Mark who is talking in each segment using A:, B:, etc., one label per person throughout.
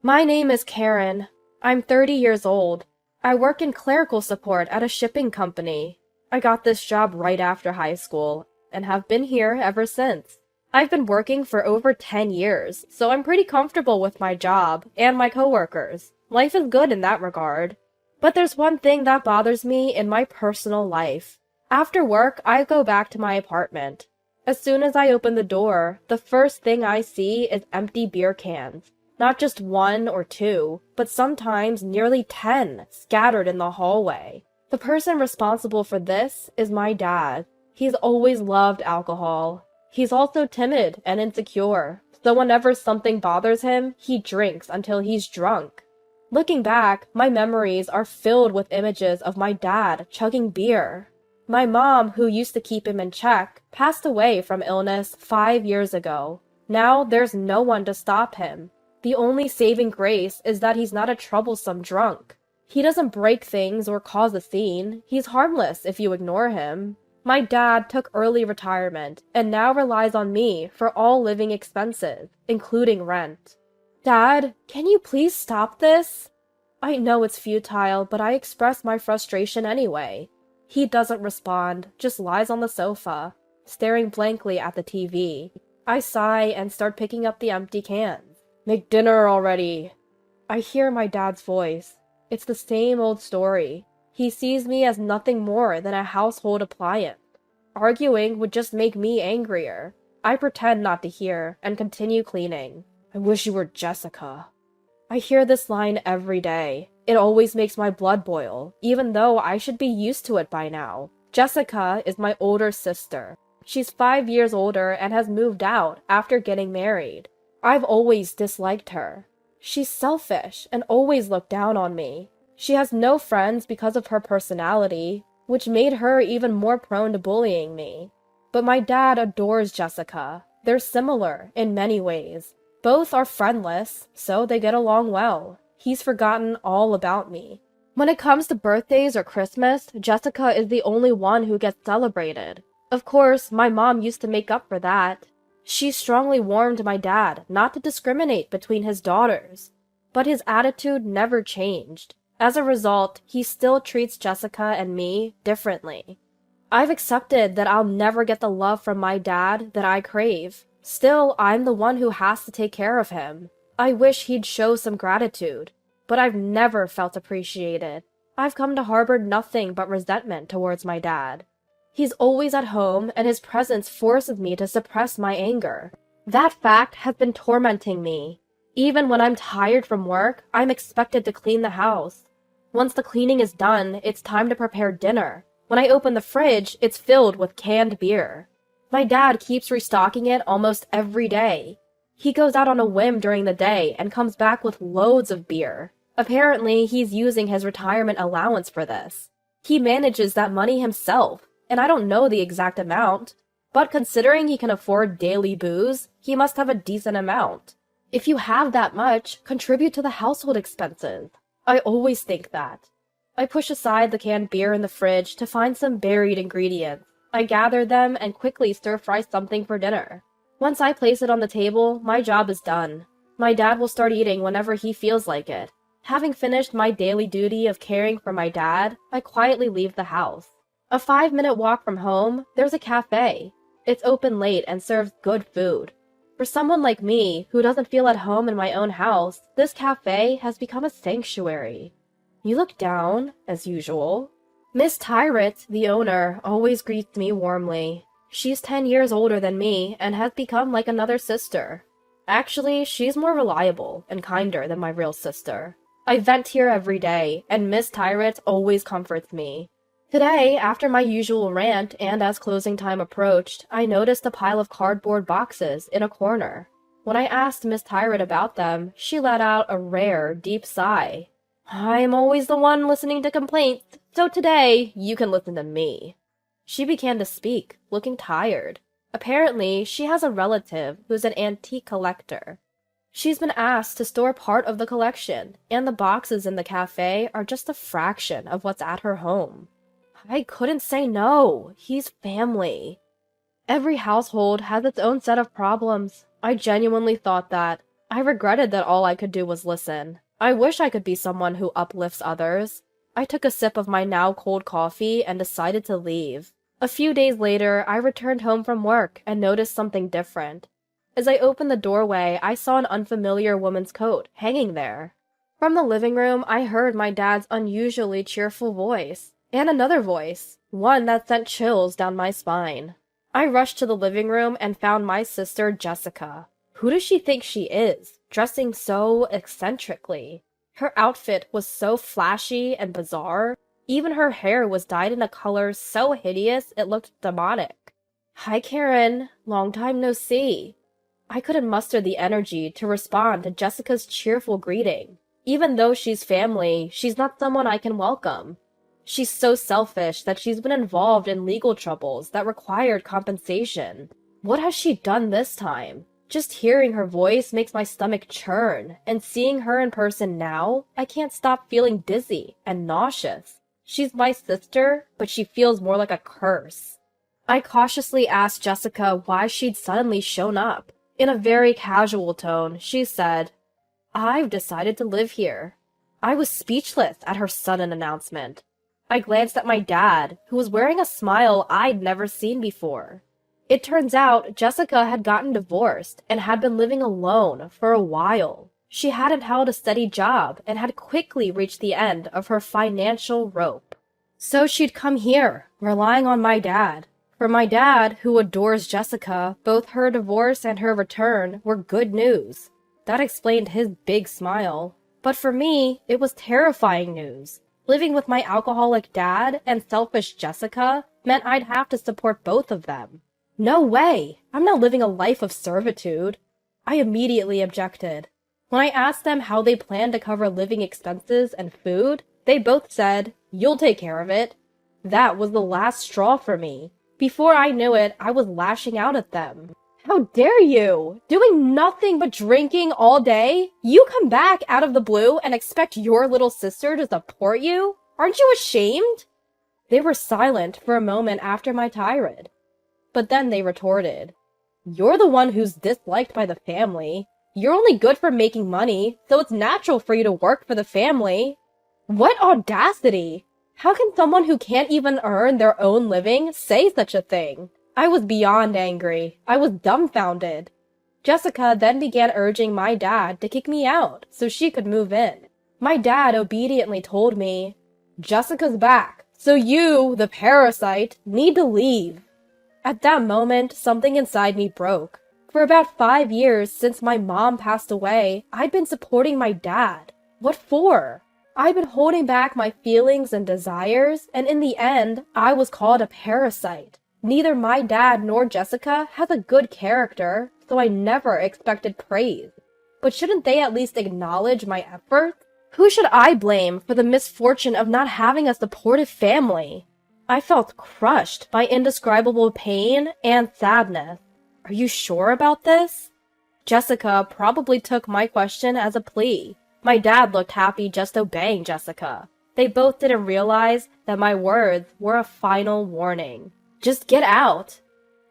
A: My name is Karen. I'm 30 years old. I work in clerical support at a shipping company. I got this job right after high school and have been here ever since. I've been working for over 10 years, so I'm pretty comfortable with my job and my coworkers. Life is good in that regard. But there's one thing that bothers me in my personal life. After work, I go back to my apartment. As soon as I open the door, the first thing I see is empty beer cans. Not just one or two, but sometimes nearly 10 scattered in the hallway. The person responsible for this is my dad. He's always loved alcohol. He's also timid and insecure, so whenever something bothers him, he drinks until he's drunk. Looking back, my memories are filled with images of my dad chugging beer. My mom, who used to keep him in check, passed away from illness 5 years ago. Now there's no one to stop him. The only saving grace is that he's not a troublesome drunk. He doesn't break things or cause a scene. He's harmless if you ignore him. My dad took early retirement and now relies on me for all living expenses, including rent. Dad, can you please stop this? I know it's futile, but I express my frustration anyway. He doesn't respond, just lies on the sofa, staring blankly at the TV. I sigh and start picking up the empty cans. Make dinner already. I hear my dad's voice. It's the same old story. He sees me as nothing more than a household appliance. Arguing would just make me angrier. I pretend not to hear and continue cleaning. I wish you were Jessica. I hear this line every day. It always makes my blood boil, even though I should be used to it by now. Jessica is my older sister. She's 5 years older and has moved out after getting married. I've always disliked her. She's selfish and always looked down on me. She has no friends because of her personality, which made her even more prone to bullying me. But my dad adores Jessica. They're similar in many ways. Both are friendless, so they get along well. He's forgotten all about me. When it comes to birthdays or Christmas, Jessica is the only one who gets celebrated. Of course, my mom used to make up for that. She strongly warned my dad not to discriminate between his daughters, but his attitude never changed. As a result, he still treats Jessica and me differently. I've accepted that I'll never get the love from my dad that I crave. Still, I'm the one who has to take care of him. I wish he'd show some gratitude, but I've never felt appreciated. I've come to harbor nothing but resentment towards my dad. He's always at home, and his presence forces me to suppress my anger. That fact has been tormenting me. Even when I'm tired from work, I'm expected to clean the house. Once the cleaning is done, it's time to prepare dinner. When I open the fridge, it's filled with canned beer. My dad keeps restocking it almost every day. He goes out on a whim during the day and comes back with loads of beer. Apparently, he's using his retirement allowance for this. He manages that money himself, and I don't know the exact amount, but considering he can afford daily booze, he must have a decent amount. If you have that much, contribute to the household expenses. I always think that. I push aside the canned beer in the fridge to find some buried ingredients. I gather them and quickly stir-fry something for dinner. Once I place it on the table, my job is done. My dad will start eating whenever he feels like it. Having finished my daily duty of caring for my dad, I quietly leave the house. A 5-minute walk from home, there's a cafe. It's open late and serves good food. For someone like me, who doesn't feel at home in my own house, this cafe has become a sanctuary. You look down, as usual. Miss Tyrett, the owner, always greets me warmly. She's 10 years older than me and has become like another sister. Actually, she's more reliable and kinder than my real sister. I vent here every day, and Miss Tyrett always comforts me. Today, after my usual rant and as closing time approached, I noticed a pile of cardboard boxes in a corner. When I asked Miss Tyrett about them, she let out a rare, deep sigh. I'm always the one listening to complaints, so today you can listen to me. She began to speak, looking tired. Apparently, she has a relative who's an antique collector. She's been asked to store part of the collection, and the boxes in the cafe are just a fraction of what's at her home. I couldn't say no. He's family. Every household has its own set of problems. I genuinely thought that. I regretted that all I could do was listen. I wish I could be someone who uplifts others. I took a sip of my now cold coffee and decided to leave. A few days later, I returned home from work and noticed something different. As I opened the doorway, I saw an unfamiliar woman's coat hanging there. From the living room, I heard my dad's unusually cheerful voice, and another voice, one that sent chills down my spine. I rushed to the living room and found my sister, Jessica. Who does she think she is, dressing so eccentrically? Her outfit was so flashy and bizarre. Even her hair was dyed in a color so hideous it looked demonic. "Hi, Karen. Long time no see." I couldn't muster the energy to respond to Jessica's cheerful greeting. Even though she's family, she's not someone I can welcome. She's so selfish that she's been involved in legal troubles that required compensation. What has she done this time? Just hearing her voice makes my stomach churn, and seeing her in person now, I can't stop feeling dizzy and nauseous. She's my sister, but she feels more like a curse. I cautiously asked Jessica why she'd suddenly shown up. In a very casual tone, she said, "I've decided to live here." I was speechless at her sudden announcement. I glanced at my dad, who was wearing a smile I'd never seen before. It turns out Jessica had gotten divorced and had been living alone for a while. She hadn't held a steady job and had quickly reached the end of her financial rope. So she'd come here, relying on my dad. For my dad, who adores Jessica, both her divorce and her return were good news. That explained his big smile. But for me, it was terrifying news. Living with my alcoholic dad and selfish Jessica meant I'd have to support both of them. No way! I'm not living a life of servitude. I immediately objected. When I asked them how they planned to cover living expenses and food, they both said, "You'll take care of it." That was the last straw for me. Before I knew it, I was lashing out at them. "How dare you! Doing nothing but drinking all day? You come back out of the blue and expect your little sister to support you? Aren't you ashamed?" They were silent for a moment after my tirade. But then they retorted, "You're the one who's disliked by the family. You're only good for making money, so it's natural for you to work for the family." What audacity! How can someone who can't even earn their own living say such a thing? I was beyond angry. I was dumbfounded. Jessica then began urging my dad to kick me out so she could move in. My dad obediently told me, "Jessica's back, so you, the parasite, need to leave." At that moment, something inside me broke. For about 5 years since my mom passed away, I'd been supporting my dad. What for? I'd been holding back my feelings and desires, and in the end, I was called a parasite. Neither my dad nor Jessica has a good character, so I never expected praise. But shouldn't they at least acknowledge my efforts? Who should I blame for the misfortune of not having a supportive family? I felt crushed by indescribable pain and sadness. "Are you sure about this?" Jessica probably took my question as a plea. My dad looked happy just obeying Jessica. They both didn't realize that my words were a final warning. "Just get out."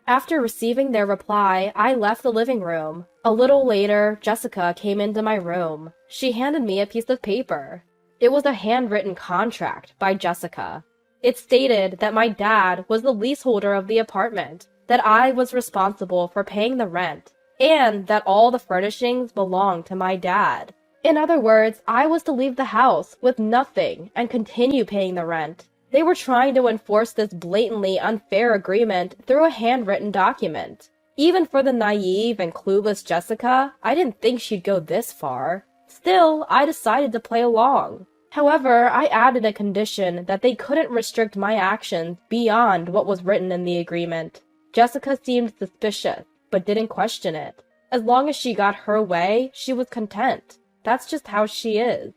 A: After receiving their reply, I left the living room. A little later, Jessica came into my room. She handed me a piece of paper. It was a handwritten contract by Jessica. It stated that my dad was the leaseholder of the apartment, that I was responsible for paying the rent, and that all the furnishings belonged to my dad. In other words, I was to leave the house with nothing and continue paying the rent. They were trying to enforce this blatantly unfair agreement through a handwritten document. Even for the naive and clueless Jessica, I didn't think she'd go this far. Still, I decided to play along. However, I added a condition that they couldn't restrict my actions beyond what was written in the agreement. Jessica seemed suspicious, but didn't question it. As long as she got her way, she was content. That's just how she is.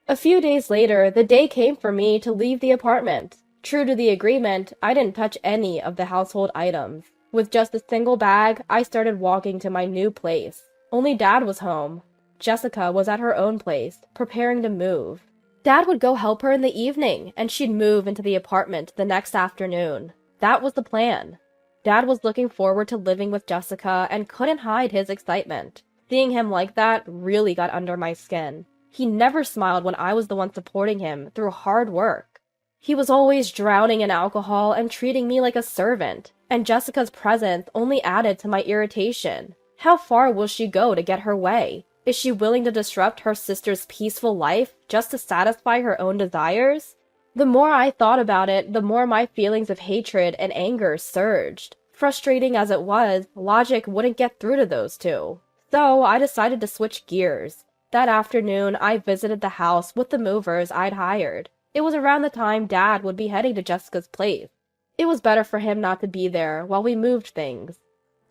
A: A few days later, the day came for me to leave the apartment. True to the agreement, I didn't touch any of the household items. With just a single bag, I started walking to my new place. Only Dad was home. Jessica was at her own place, preparing to move. Dad would go help her in the evening, and she'd move into the apartment the next afternoon. That was the plan. Dad was looking forward to living with Jessica and couldn't hide his excitement. Seeing him like that really got under my skin. He never smiled when I was the one supporting him through hard work. He was always drowning in alcohol and treating me like a servant, and Jessica's presence only added to my irritation. How far will she go to get her way? Is she willing to disrupt her sister's peaceful life just to satisfy her own desires? The more I thought about it, the more my feelings of hatred and anger surged. Frustrating as it was, logic wouldn't get through to those two. So I decided to switch gears. That afternoon, I visited the house with the movers I'd hired. It was around the time Dad would be heading to Jessica's place. It was better for him not to be there while we moved things.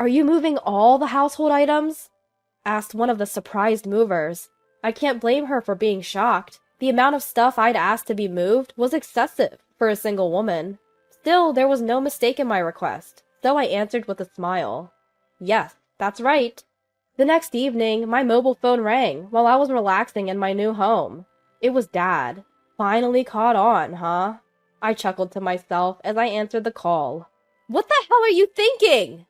A: "Are you moving all the household items?" asked one of the surprised movers. I can't blame her for being shocked. The amount of stuff I'd asked to be moved was excessive for a single woman. Still, there was no mistake in my request, so I answered with a smile. "Yes, that's right." The next evening, my mobile phone rang while I was relaxing in my new home. It was Dad. Finally caught on, huh? I chuckled to myself as I answered the call. "What the hell are you thinking?"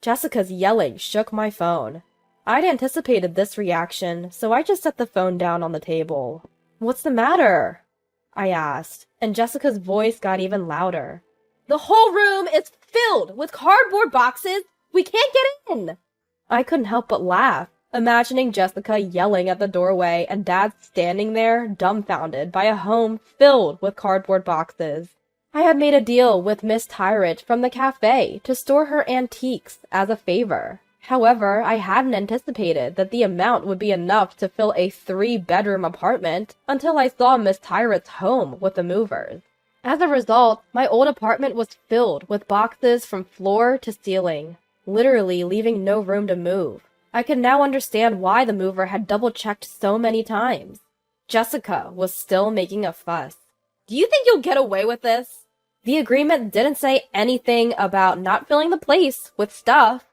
A: Jessica's yelling shook my phone. I'd anticipated this reaction, so I just set the phone down on the table. "What's the matter?" I asked, and Jessica's voice got even louder. "The whole room is filled with cardboard boxes! We can't get in!" I couldn't help but laugh, imagining Jessica yelling at the doorway and Dad standing there, dumbfounded by a home filled with cardboard boxes. I had made a deal with Miss Tyrant from the cafe to store her antiques as a favor. However, I hadn't anticipated that the amount would be enough to fill a 3-bedroom apartment until I saw Miss Tyrant's home with the movers. As a result, my old apartment was filled with boxes from floor to ceiling, literally leaving no room to move. I could now understand why the mover had double-checked so many times. Jessica was still making a fuss. "Do you think you'll get away with this?" The agreement didn't say anything about not filling the place with stuff.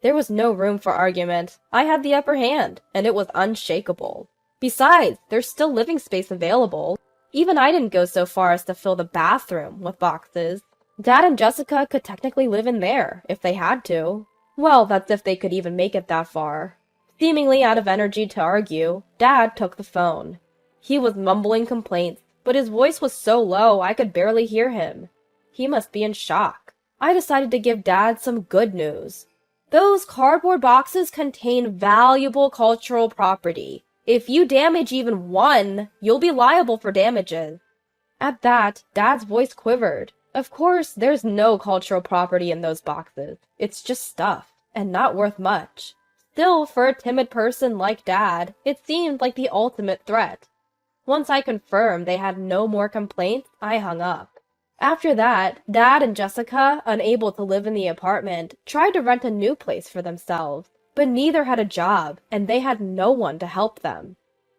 A: There was no room for argument. I had the upper hand, and it was unshakable. Besides, there's still living space available. Even I didn't go so far as to fill the bathroom with boxes. Dad and Jessica could technically live in there, if they had to. Well, that's if they could even make it that far. Seemingly out of energy to argue, Dad took the phone. He was mumbling complaints, but his voice was so low I could barely hear him. He must be in shock. I decided to give Dad some good news. "Those cardboard boxes contain valuable cultural property. If you damage even one, you'll be liable for damages." At that, Dad's voice quivered. Of course, there's no cultural property in those boxes. It's just stuff, and not worth much. Still, for a timid person like Dad, it seemed like the ultimate threat. Once I confirmed they had no more complaints, I hung up. After that, Dad and Jessica, unable to live in the apartment, tried to rent a new place for themselves, but neither had a job, and they had no one to help them.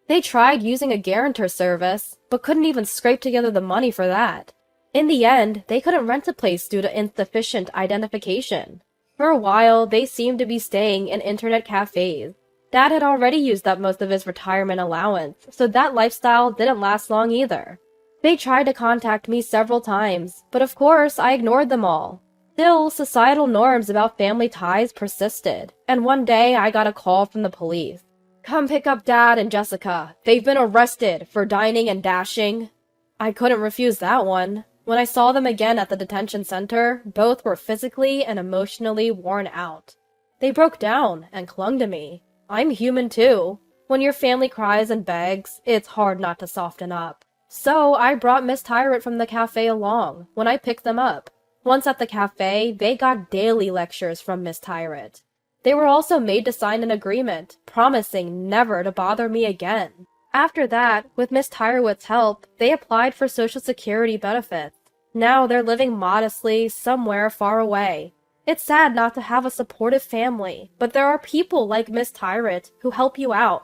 A: They tried using a guarantor service, but couldn't even scrape together the money for that. In the end, they couldn't rent a place due to insufficient identification. For a while, they seemed to be staying in internet cafes. Dad had already used up most of his retirement allowance, so that lifestyle didn't last long either. They tried to contact me several times, but of course I ignored them all. Still, societal norms about family ties persisted, and one day I got a call from the police. "Come pick up Dad and Jessica. They've been arrested for dining and dashing." I couldn't refuse that one. When I saw them again at the detention center, both were physically and emotionally worn out. They broke down and clung to me. I'm human too. When your family cries and begs, it's hard not to soften up. So I brought Miss Tyrant from the cafe along when I picked them up. Once at the cafe, they got daily lectures from Miss Tyrant. They were also made to sign an agreement, promising never to bother me again. After that, with Miss Tyrant's help, they applied for Social Security benefits. Now they're living modestly somewhere far away. It's sad not to have a supportive family, but there are people like Miss Tyrant who help you out.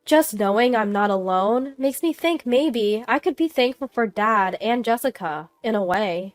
A: Just knowing I'm not alone makes me think maybe I could be thankful for Dad and Jessica, in a way.